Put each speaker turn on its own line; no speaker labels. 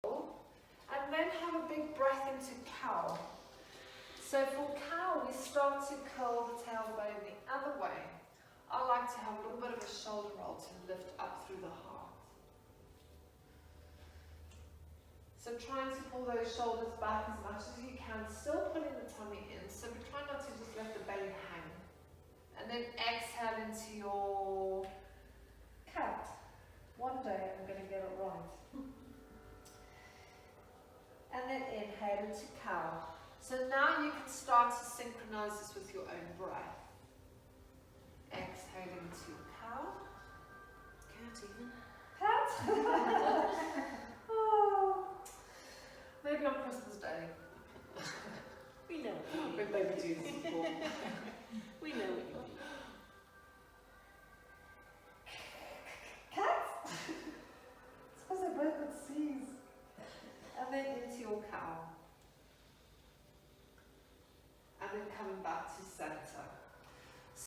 and then have a big breath into cow. So for cow, we start to curl the tailbone the other way. I like to have a little bit of a shoulder roll to lift up through the heart. So trying to pull those shoulders back as much as you can, still pulling the tummy in, so we try not to just let the belly hang. And then exhale into your cat. One day I'm going to get it right. And then inhale into cow. So now you can start to synchronize this with your own breath. Exhale into cow. Cat even. Cat? Oh. Maybe on Christmas Day.
We know what you mean.
With baby Jesus is born.
We know what you mean.
Cats? It's because they're both got C's. And then into your cow. And then coming back to center.